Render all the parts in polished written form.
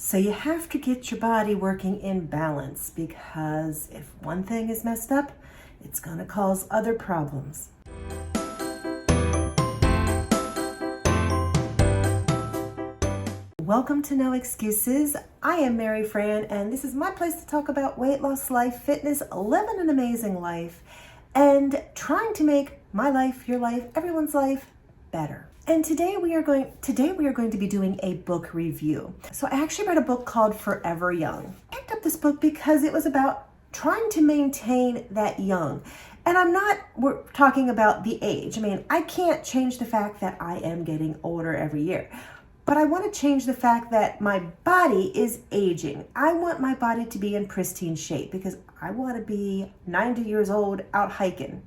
So you have to get your body working in balance, because if one thing is messed up, it's going to cause other problems. Welcome to No Excuses. I am Mary Fran, and this is my place to talk about weight loss, life, fitness, living an amazing life, and trying to make my life, your life, everyone's life better. And today we are going to be doing a book review. So I actually read a book called Forever Young. I picked up this book because it was about trying to maintain that young. And we're talking about the age. I mean, I can't change the fact that I am getting older every year. But I want to change the fact that my body is aging. I want my body to be in pristine shape because I want to be 90 years old out hiking,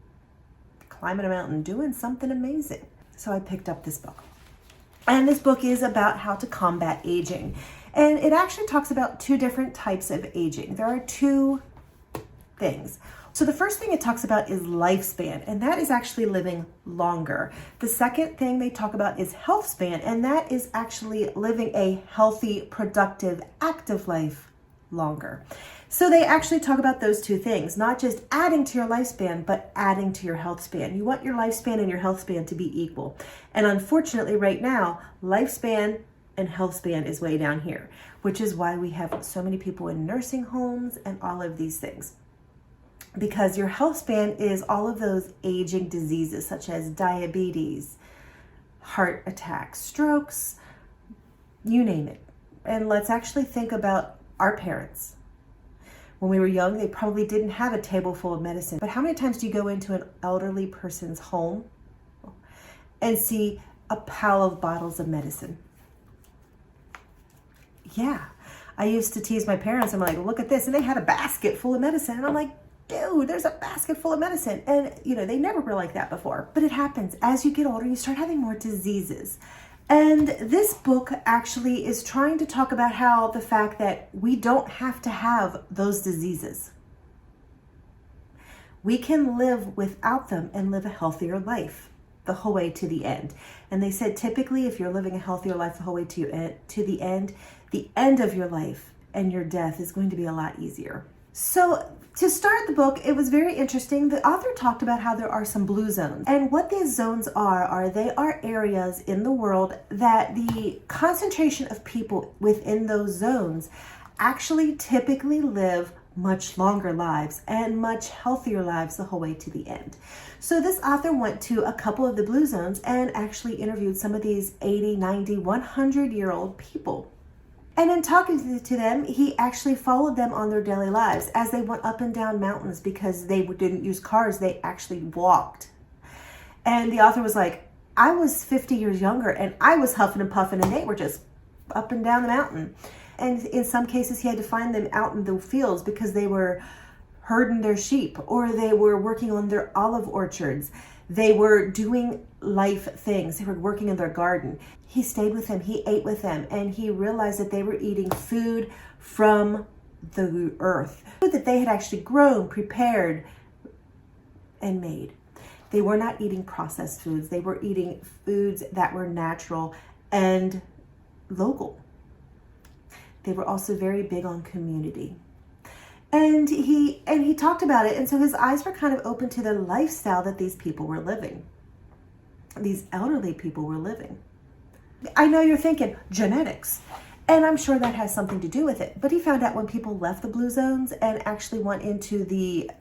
climbing a mountain, doing something amazing. So I picked up this book. And this book is about how to combat aging. And it actually talks about two different types of aging. There are two things. So the first thing it talks about is lifespan, and that is actually living longer. The second thing they talk about is health span, and that is actually living a healthy, productive, active life longer. So they actually talk about those two things, not just adding to your lifespan, but adding to your health span. You want your lifespan and your health span to be equal. And unfortunately right now, lifespan and health span is way down here, which is why we have so many people in nursing homes and all of these things. Because your health span is all of those aging diseases such as diabetes, heart attacks, strokes, you name it. And let's actually think about our parents. When we were young, they probably didn't have a table full of medicine. But how many times do you go into an elderly person's home and see a pile of bottles of medicine? Yeah. I used to tease my parents. I'm like, look at this. And they had a basket full of medicine. And I'm like, dude, there's a basket full of medicine. And, they never were like that before. But it happens. As you get older, you start having more diseases. And this book actually is trying to talk about how the fact that we don't have to have those diseases. We can live without them and live a healthier life the whole way to the end. And they said typically if you're living a healthier life the whole way to the end of your life and your death is going to be a lot easier. So to start the book, it was very interesting. The author talked about how there are some blue zones. And what these zones are they are areas in the world that the concentration of people within those zones actually typically live much longer lives and much healthier lives the whole way to the end. So this author went to a couple of the blue zones and actually interviewed some of these 80, 90, 100-year-old people. And in talking to them, he actually followed them on their daily lives as they went up and down mountains because they didn't use cars. They actually walked. And the author was like, I was 50 years younger and I was huffing and puffing and they were just up and down the mountain. And in some cases, he had to find them out in the fields because they were herding their sheep or they were working on their olive orchards. They were doing life things. They were working in their garden. He stayed with them. He ate with them. And he realized that they were eating food from the earth. Food that they had actually grown, prepared, and made. They were not eating processed foods. They were eating foods that were natural and local. They were also very big on community. And he talked about it. And so his eyes were kind of open to the lifestyle that these people were living. These elderly people were living. I know you're thinking genetics, and I'm sure that has something to do with it. But he found out when people left the blue zones and actually went into the,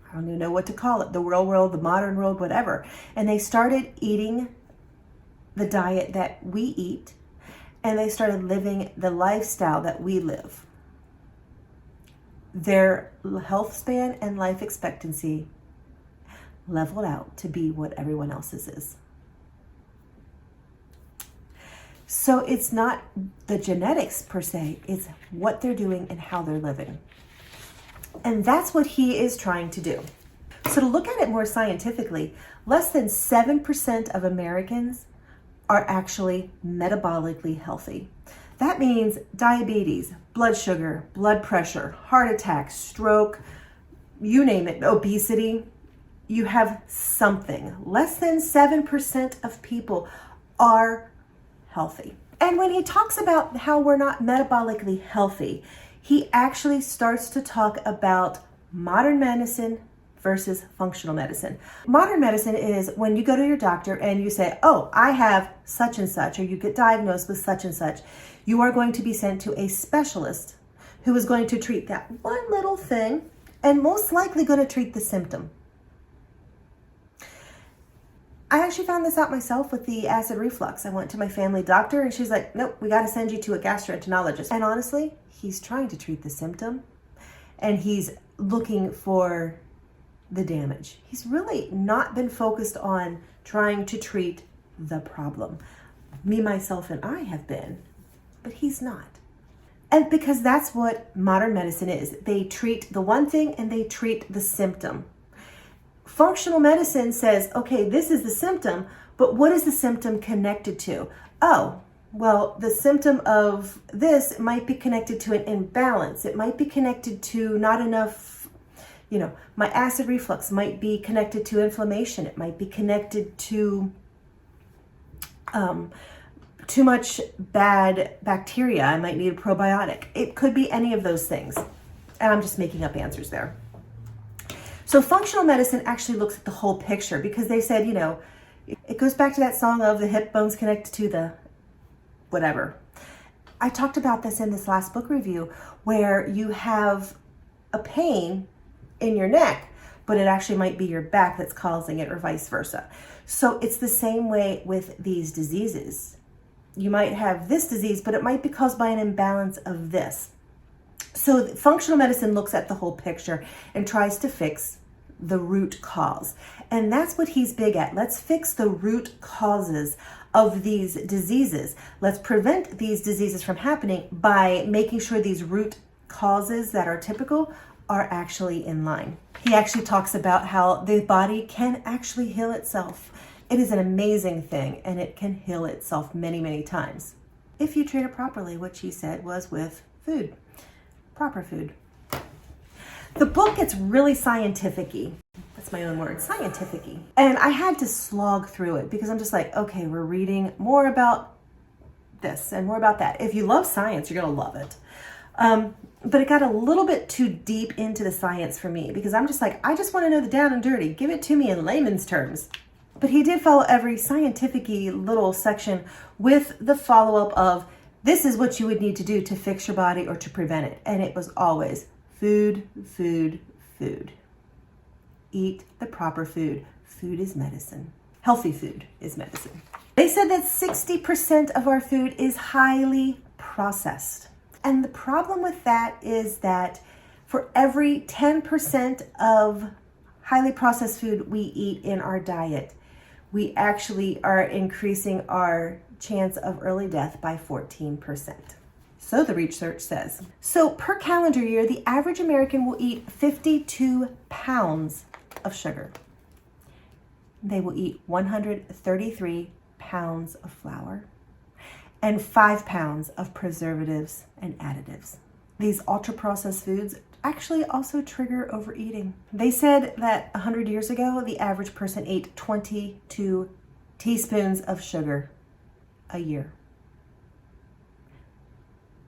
I don't even know what to call it, the real world, the modern world, whatever. And they started eating the diet that we eat, and they started living the lifestyle that we live. Their health span and life expectancy leveled out to be what everyone else's is. So it's not the genetics per se, it's what they're doing and how they're living. And that's what he is trying to do. So to look at it more scientifically, less than 7% of Americans are actually metabolically healthy. That means diabetes, blood sugar, blood pressure, heart attack, stroke, you name it, obesity, you have something. Less than 7% of people are healthy. And when he talks about how we're not metabolically healthy, he actually starts to talk about modern medicine versus functional medicine. Modern medicine is when you go to your doctor and you say, oh, I have such and such, or you get diagnosed with such and such, you are going to be sent to a specialist who is going to treat that one little thing and most likely going to treat the symptom. I actually found this out myself with the acid reflux. I went to my family doctor and she's like, nope, we got to send you to a gastroenterologist. And honestly, he's trying to treat the symptom and he's looking for the damage. He's really not been focused on trying to treat the problem. Me, myself, and I have been, but he's not. And because that's what modern medicine is. They treat the one thing and they treat the symptom. Functional medicine says, okay, this is the symptom, but what is the symptom connected to? Oh, well, the symptom of this might be connected to an imbalance. It might be connected to not enough, my acid reflux might be connected to inflammation. It might be connected to too much bad bacteria. I might need a probiotic. It could be any of those things. And I'm just making up answers there. So functional medicine actually looks at the whole picture because they said, it goes back to that song of the hip bones connected to the whatever. I talked about this in this last book review where you have a pain in your neck, but it actually might be your back that's causing it or vice versa. So it's the same way with these diseases. You might have this disease, but it might be caused by an imbalance of this. So functional medicine looks at the whole picture and tries to fix the root cause. And that's what he's big at. Let's fix the root causes of these diseases. Let's prevent these diseases from happening by making sure these root causes that are typical are actually in line. He actually talks about how the body can actually heal itself. It is an amazing thing and it can heal itself many, many times if you treat it properly, which he said was with food. Proper food. The book gets really scientific-y. That's my own word, scientific-y. And I had to slog through it because I'm just like, okay, we're reading more about this and more about that. If you love science, you're going to love it. But it got a little bit too deep into the science for me because I'm just like, I just want to know the down and dirty. Give it to me in layman's terms. But he did follow every scientific-y little section with the follow-up of, this is what you would need to do to fix your body or to prevent it. And it was always food, food, food. Eat the proper food. Food is medicine. Healthy food is medicine. They said that 60% of our food is highly processed. And the problem with that is that for every 10% of highly processed food we eat in our diet, we actually are increasing our chance of early death by 14%. So the research says. So per calendar year, the average American will eat 52 pounds of sugar. They will eat 133 pounds of flour and 5 pounds of preservatives and additives. These ultra-processed foods actually also trigger overeating. They said that 100 years ago, the average person ate 22 teaspoons of sugar a year.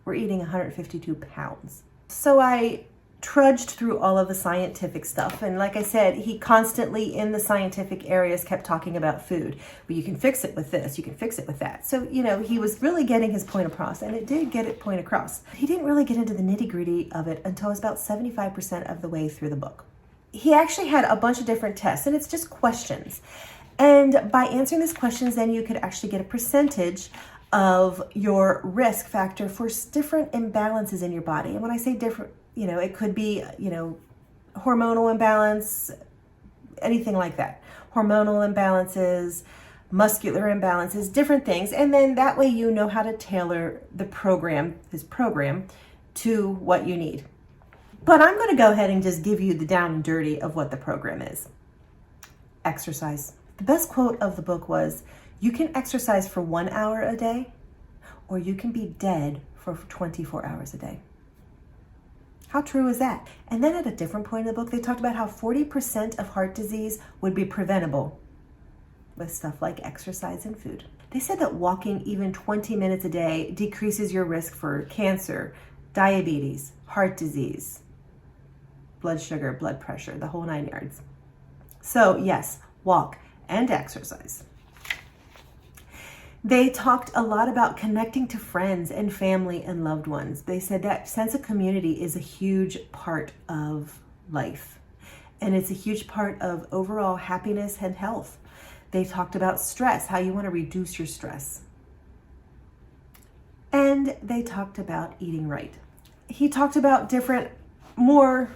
We're eating 152 pounds. So I trudged through all of the scientific stuff. And like I said, he constantly in the scientific areas kept talking about food. But you can fix it with this, you can fix it with that. So, he was really getting his point across, and it did get its point across. He didn't really get into the nitty-gritty of it until it was about 75% of the way through the book. He actually had a bunch of different tests, and it's just questions. And by answering these questions, then you could actually get a percentage of your risk factor for different imbalances in your body. And when I say different, it could be, hormonal imbalance, anything like that. Hormonal imbalances, muscular imbalances, different things. And then that way you know how to tailor his program to what you need. But I'm going to go ahead and just give you the down and dirty of what the program is. Exercise. The best quote of the book was, you can exercise for 1 hour a day, or you can be dead for 24 hours a day. How true is that? And then at a different point in the book, they talked about how 40% of heart disease would be preventable with stuff like exercise and food. They said that walking even 20 minutes a day decreases your risk for cancer, diabetes, heart disease, blood sugar, blood pressure, the whole 9 yards. So yes, walk and exercise. They talked a lot about connecting to friends and family and loved ones. They said that sense of community is a huge part of life, and it's a huge part of overall happiness and health. They talked about stress, how you want to reduce your stress. And they talked about eating right. He talked about different, more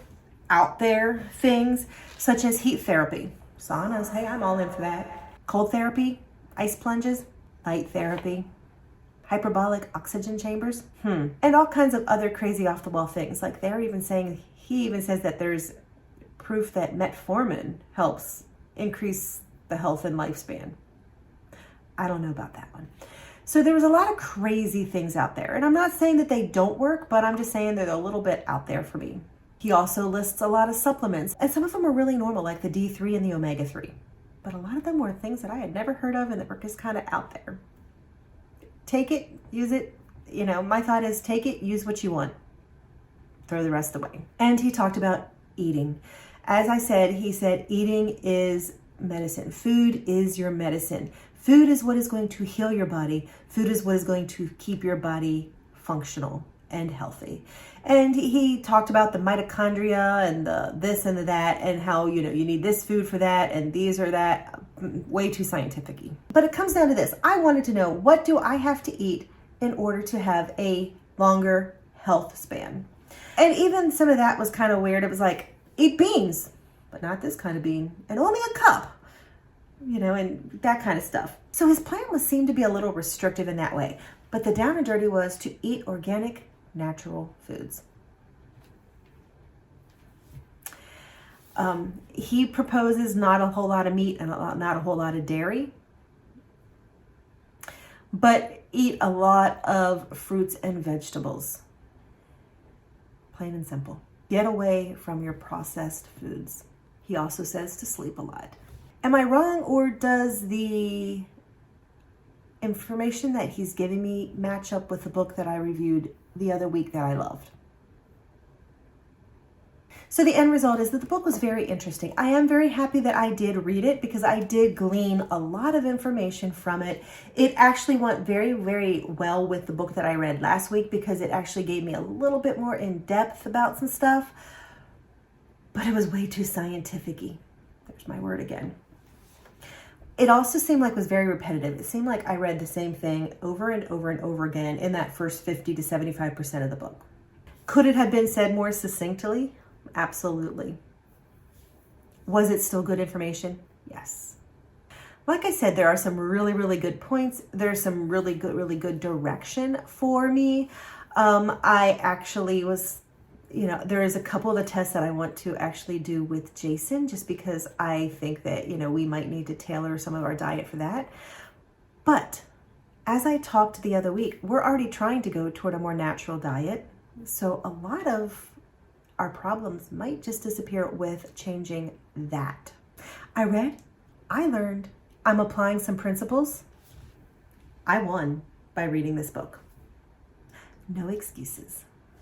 out there things, such as heat therapy. Saunas, hey, I'm all in for that. Cold therapy, ice plunges, light therapy, hyperbolic oxygen chambers, and all kinds of other crazy off the wall things. Like they're even saying, he even says that there's proof that metformin helps increase the health and lifespan. I don't know about that one. So there was a lot of crazy things out there. And I'm not saying that they don't work, but I'm just saying they're a little bit out there for me. He also lists a lot of supplements, and some of them are really normal, like the D3 and the omega-3. But a lot of them were things that I had never heard of and that were just kind of out there. Take it, use it. You know, my thought is take it, use what you want. Throw the rest away. And he talked about eating. As I said, he said eating is medicine. Food is your medicine. Food is what is going to heal your body. Food is what is going to keep your body functional and healthy. And he talked about the mitochondria and the this and the that, and how, you know, you need this food for that and these or that. Way too scientific-y. But it comes down to this. I wanted to know, what do I have to eat in order to have a longer health span? And even some of that was kind of weird. It was like, eat beans, but not this kind of bean, and only a cup, you know, and that kind of stuff. So his plan seemed to be a little restrictive in that way. But the down and dirty was to eat organic, natural foods. He proposes not a whole lot of meat and not a whole lot of dairy, but eat a lot of fruits and vegetables. Plain and simple. Get away from your processed foods. He also says to sleep a lot. Am I wrong, or does the information that he's giving me match up with the book that I reviewed the other week that I loved? So the end result is that the book was very interesting. I am very happy that I did read it, because I did glean a lot of information from it. It actually went very, very well with the book that I read last week, because it actually gave me a little bit more in depth about some stuff, but it was way too scientific-y. There's my word again. It also seemed like it was very repetitive. It seemed like I read the same thing over and over and over again in that first 50 to 75% of the book. Could it have been said more succinctly? Absolutely. Was it still good information? Yes. Like I said, there are some really, really good points. There's some really good direction for me. I actually was, there is a couple of the tests that I want to actually do with Jason, just because I think that, we might need to tailor some of our diet for that. But as I talked the other week, we're already trying to go toward a more natural diet. So a lot of our problems might just disappear with changing that. I read, I learned, I'm applying some principles. I won by reading this book. No excuses.